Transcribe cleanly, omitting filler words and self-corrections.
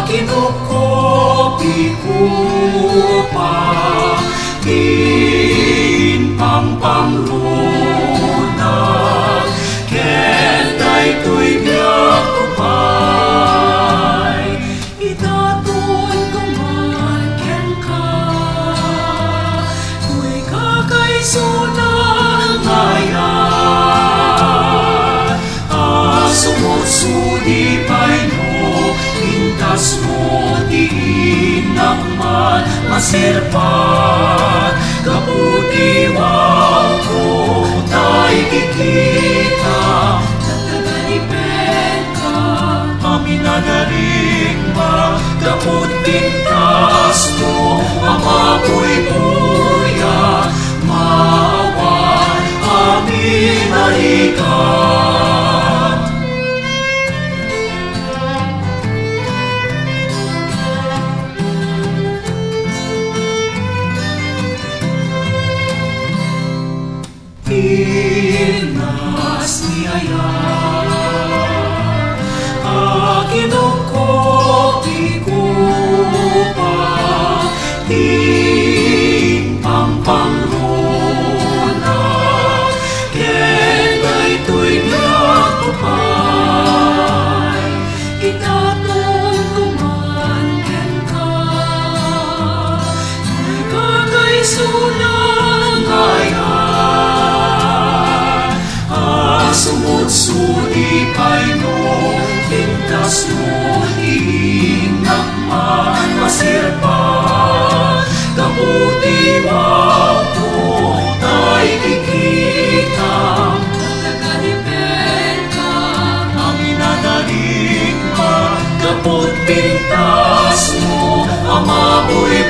kinukopi ko pa in pangpangrunag ken daytoy biyak ko pa'y itatun ko man ken ka tuy kakaisunang ngayan sumut-sudi pa'y no pintas mo diin nakman masirpan kaputiwaw ko tayo kikita nagtaganipen ka aminadaring magkaput pintas mo amapoy buya maawan aminarikan. Pinas niyaya kinukopi ko pa in pangpangrunag ken daytoy biyak ko pa'y itatun ko man ken ka tuy kakaisunang ngayan sumut-sudi pa'y no pintas mo inakman masirpan kaputiwaw ko tayo kikita nagtaganipen ka aminadaling magkaput pintas mo amapoy